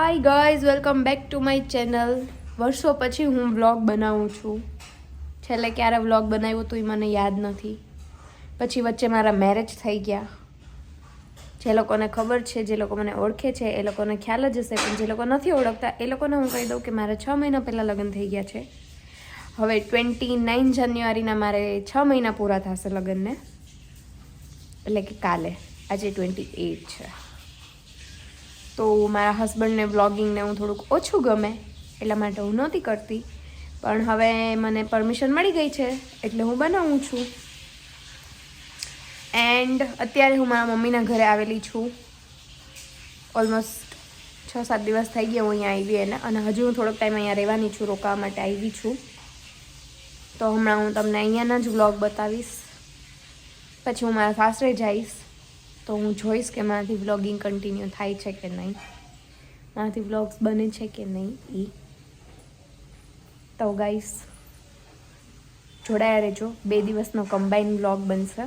Hi guys, welcome back to my channel. વર્ષો પછી હું વ્લોગ બનાવું છું. છેલ્લે ક્યારે વ્લોગ બનાવ્યો તો એ મને યાદ નથી. પછી વચ્ચે મારા મેરેજ થઈ ગયા. જે લોકોને ખબર છે, જે લોકો મને ઓળખે છે એ લોકોને ખ્યાલ જ હશે, પણ જે લોકો નથી ઓળખતા એ લોકોને હું કહી દઉં કે મારે 6 મહિના પહેલાં લગ્ન થઈ ગયા છે. હવે 29 જાન્યુઆરીના મારે 6 મહિના પૂરા થશે લગ્નને, એટલે કે કાલે. આજે 28 છે. તો મારા હસબન્ડને વ્લોગિંગને હું થોડુંક ઓછું ગમે એટલા માટે હું નહોતી કરતી, પણ હવે મને પરમિશન મળી ગઈ છે એટલે હું બનાવું છું. એન્ડ અત્યારે હું મારા મમ્મીના ઘરે આવેલી છું. ઓલમોસ્ટ 6-7 દિવસ થઈ ગયા હું અહીંયા આવી એને, અને હજુ હું થોડોક ટાઈમ અહીંયા રહેવાની છું, રોકાવા માટે આવી છું. તો હમણાં હું તમને અહીંયાના જ વ્લોગ બતાવીશ. પછી હું મારા સાસરે જઈશ તો હું જોઈશ કે મારાથી વ્લોગિંગ કન્ટિન્યુ થાય છે કે નહીં, મારાથી વ્લોગ્સ બને છે કે નહીં. તો ગાઈસ જોડાયા રહેજો. 2 દિવસનો કમ્બાઈન વ્લોગ બનશે,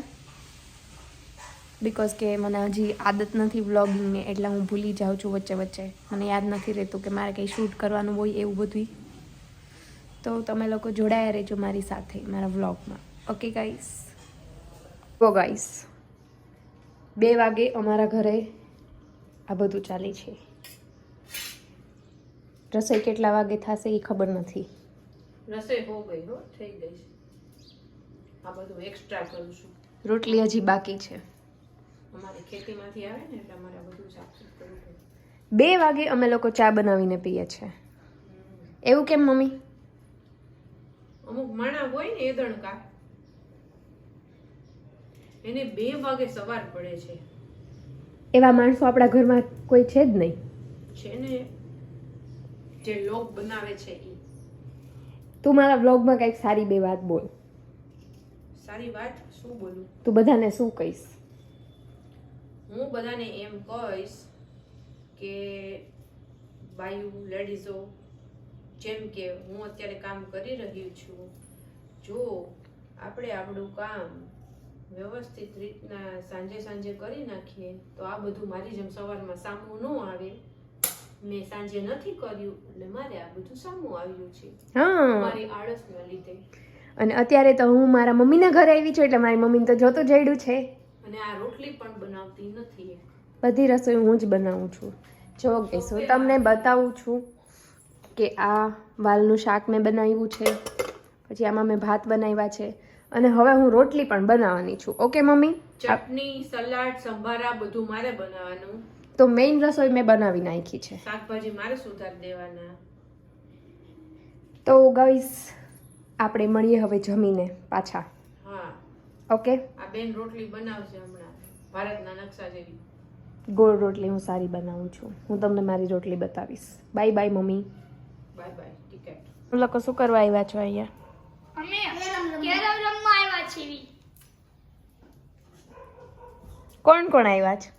બિકોઝ કે મને હજી આદત નથી વ્લોગિંગની, એટલે હું ભૂલી જાઉં છું વચ્ચે વચ્ચે. મને યાદ નથી રહેતું કે મારે કંઈ શૂટ કરવાનું હોય એવું બધું. તો તમે લોકો જોડાયા રહેજો મારી સાથે મારા વ્લોગમાં. Okay guys. ઓ ગાઈસ, 2 વાગે અમારા ઘરે આ બધું ચાલે છે. રસોઈ કેટલા વાગે થશે એ ખબર નથી. રસોઈ હો ગઈ હો, થઈ ગઈ છે. આ બધું એક્સ્ટ્રા કરું છું. રોટલી હજી બાકી છે. અમારી ખેતીમાંથી આવે ને એટલે અમારે આ બધું સાફ કરવું પડે. 2 વાગે અમે લોકો ચા બનાવીને પીએ છીએ. એવું કેમ મમ્મી? અમુક માણા હોય ને એદણકા, એને 2 વાગે સવાર પડે છે. એવા માણસો આપણા ઘરમાં કોઈ છે જ નહીં. છે ને, જે લોક બનાવે છે ઈ. તું મારા વ્લોગમાં કંઈક સારી 2 વાત બોલ. સારી વાત શું બોલું? તું બધાને શું કહીશ? હું બધાને એમ કહીશ કે બાયુ લેડીઝો, જેમ કે હું અત્યારે કામ કરી રહી છું, જો આપણે આપણું કામ વ્યવસ્થિત રીતના સાંજે કરી નાખીએ તો આ બધું મારી જેમ સવારમાં સામું ન આવે. મેં સાંજે નથી કર્યું એટલે મારે આ બધું સામું આવ્યું છે, મારી આળસના લીધે. અને અત્યારે તો હું મારા મમ્મીના ઘરે આવી છું એટલે મારી મમ્મીને તો જોતું જડ્યું છે. અને આ રોટલી પણ બનાવતી નથી. બધી રસોઈ હું જ બનાવું છું. જો કે હું તમને બતાવું છું કે આ વાલનું શાક મેં બનાવ્યું છે, પછી આમાં મેં ભાત બનાવ્યા છે, અને હવે હું રોટલી પણ બનાવવાની છું. Okay mummy? ચટણી, સલાડ, સંભારા બધું મારે બનાવવાનું. તો મેઇન રસોઈ મેં બનાવી નાખી છે. શાકભાજી મારે સુધાર દેવાના. તો ગાઈસ આપણે મળીએ હવે જમીને પાછા. હા ઓકે. આ બેન રોટલી બનાવશે હમણાં, ભારતના નકશા જેવી. ગોળ રોટલી હું સારી બનાવું છું. હું તમને મારી રોટલી બતાવીશ. Bye bye mummy. Bye bye. Ticket. હું લોકો શું કરવા આવ્યા છો અહીંયા? અમે કેરમ રમવા આવ્યા છીએ. કોણ કોણ આવ્યા છે?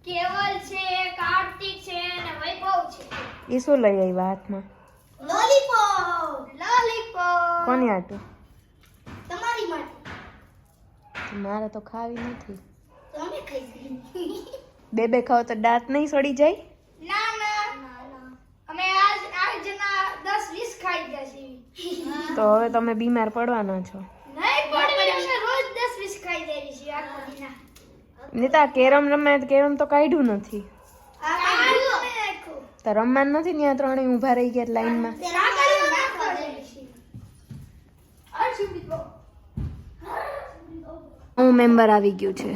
કેવલ છે, કાર્તિક છે અને વૈભવ છે. એ શું લઈ આવ્યા હાથમાં? લોલીપોપ. કોની આટું? તમારી માટે. મારે તો ખાવી નથી. તમે ખાઈ. 2 ખાઓ તો દાંત નહીં સડી જાય? ના અમે આજના 10-20 ખાઈ ગયા છીએ. તો હવે તમે બીમાર પડવાના છો. નહીં પડે, અમે રોજ 10-20 ખાઈ જઈએ છીએ આખો દિના. નીતા કેરમ રમે તો કેરમ તો કાઢ્યું નથી. આ કાઢ્યું અમે નાખ્યું. તો રમવાનું નથી ને? આ ત્રણેય ઊભા રહી ગયા લાઈનમાં. નાખવા જઈએ છીએ. હું મેમ્બર આવી ગયું છે,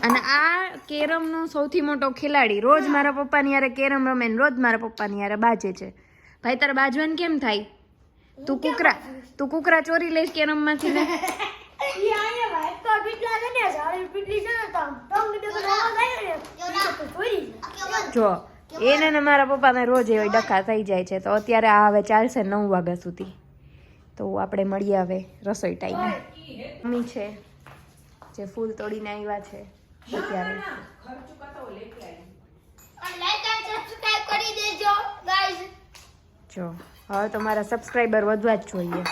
અને આ કેરમનો સૌથી મોટો ખેલાડી. રોજ મારા પપ્પાની યારે કેરમ રમે ને રોજ મારા પપ્પાની યારે બાજે છે. ભાઈ તારે બાજવાનું કેમ થાય? તું કુકરા ચોરી લઈશ કેરમમાંથી ને? જો એને ને મારા પપ્પાને રોજ એવી ડખા થઈ જાય છે. તો અત્યારે આ હવે ચાલશે 9 વાગ્યા સુધી. તો આપણે મળીએ હવે રસોઈ ટાઈમે. મમ્મી છે જે ફૂલ તોડીને આવ્યા છે અત્યારે. જો હવે તો મારા સબસ્ક્રાઈબર વધવા જ જોઈએ.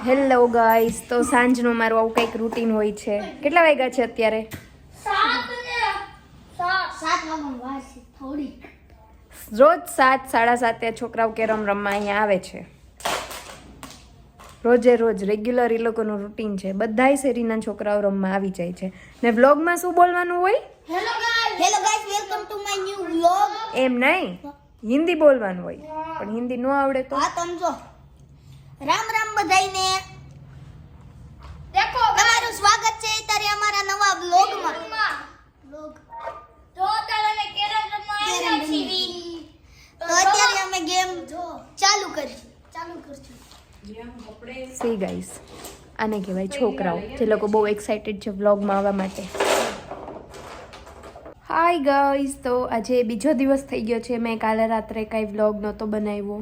હેલો ગાઈસ, તો સાંજનું મારું આવું કંઈક રૂટીન હોય છે. કેટલા વાગ્યા છે અત્યારે? 7 ને 7 વાગવામાં વાર છે થોડીક. રોજ 7 સાડા 7 છોકરાઓ કેરમ રમવા અહીંયા આવે છે. રોજે રોજ રેગ્યુલર એ લોકોનું રૂટીન છે. બધાય શેરીના છોકરાઓ રમવા આવી જાય છે. ને વ્લોગમાં શું બોલવાનું હોય? Hello guys welcome to my new vlog. એમ નહીં, હિન્દી બોલવાનું હોય. પણ હિન્દી ન આવડે તો હા સમજો. રામ રામ બધાયને. દેખો તમારું સ્વાગત છે અત્યારે અમારા નવા વ્લોગમાં. વ્લોગ તો તારે કેરમ રમવા આવ્યા છીએ. તો અત્યારે અમે ગેમ ચાલુ કરશું. સી ગાઈસ, આને કહેવાય છોકરાઓ જે લોકો બહુ એક્સાઇટેડ છે વ્લોગમાં આવવા માટે. હાય ગાઈસ, તો આજે બીજો દિવસ થઈ ગયો છે. મેં કાલે રાત્રે કાંઈ વ્લોગ નહોતો બનાવ્યો.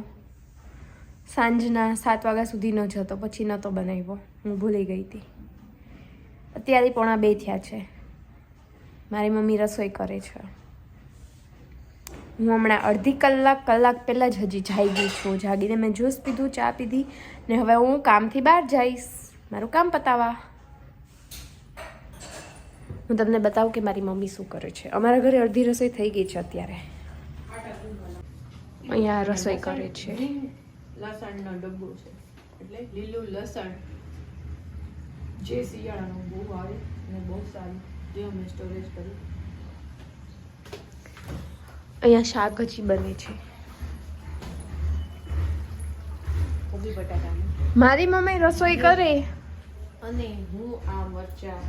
સાંજના 7 વાગ્યા સુધીનો જ હતો, પછી નહોતો બનાવ્યો. હું ભૂલી ગઈ હતી. અત્યારે 1:45 થયા છે. મારી મમ્મી રસોઈ કરે છે. હું હમણાં અડધી કલાક પહેલાં જ હજી જાગી છું. જાગીને મેં જ્યુસ પીધું, ચા પીધી ને હવે હું કામથી બહાર જઈશ મારું કામ પતાવવા. હું તમને બતાવું કે મારી મમ્મી શું કરે છે. અમારા ઘરે અડધી રસોઈ થઈ ગઈ છે અત્યારે. અહીંયા રસોઈ કરે છે. લસણનો ડબ્બો છે, એટલે લીલું લસણ જે શિયાળાનું બહુ આવે અને બહુ સારું, જે અમે સ્ટોરેજ કરી. અહીંયા શાક હજી બને છે. કોબી બટાકાનું. મારી મમ્મી રસોઈ કરે અને હું આ મરચા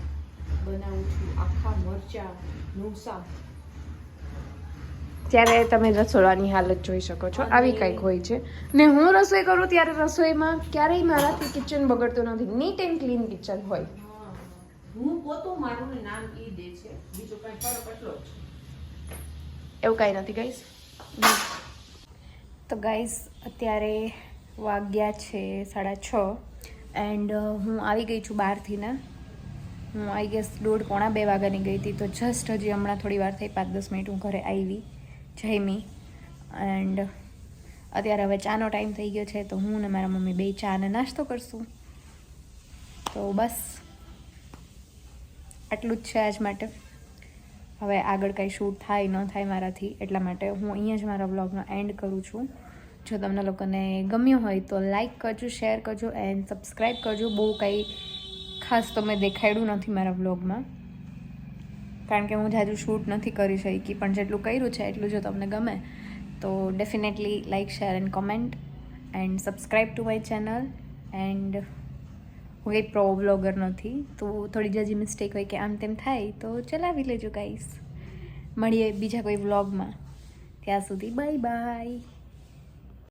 બનાવું છું, આખા મરચાનું શાક. ત્યારે તમે રસોડાની હાલત જોઈ શકો છો. આવી કંઈક હોય છે. ને હું રસોઈ કરું ત્યારે રસોઈમાં ક્યારેય મારાથી કિચન બગડતું નથી. નીટ એન્ડ ક્લીન કિચન હોય. હું પોતું મારું ને નામ ઈ દે છે, બીજું કઈ ફરક એટલો જ. એવું કાંઈ નથી ગાઈસ. તો ગાઈસ અત્યારે વાગ્યા છે 6:30 એન્ડ હું આવી ગઈ છું બહારથી ને. હું આઈ ગેસ 1:30-1:45 વાગ્યાની ગઈ હતી. તો જસ્ટ હજી હમણાં થોડી વાર થઈ, 5-10 મિનિટ હું ઘરે આવી જમી એન્ડ અત્યારે હવે ચાનો ટાઈમ થઈ ગયો છે. તો હું ને મારા મમ્મી બે ચા અને નાસ્તો કરશું. તો બસ આટલું જ છે આજ માટે. હવે આગળ કાંઈ શૂટ થાય ન થાય મારાથી, એટલા માટે હું અહીંયા જ મારા વ્લોગનો એન્ડ કરું છું. જો તમને લોકોને ગમ્યો હોય તો લાઈક કરજો, શેર કરજો એન્ડ સબસ્ક્રાઈબ કરજો. બહુ કંઈ ખાસ તો મેં દેખાડ્યું નથી મારા વ્લોગમાં, કારણ કે હું જાજુ શૂટ નથી કરી શકી. પણ જેટલું કર્યું છે એટલું જો તમને ગમે તો definitely like, share and comment and subscribe two my channel. And હું કંઈ પ્રો વ્લોગર નથી, તો થોડી જાજી મિસ્ટેક હોય કે આમ તેમ થાય તો ચલાવી લેજો ગાઈસ. મળીએ બીજા કોઈ વ્લોગમાં. ત્યાં સુધી બાય બાય.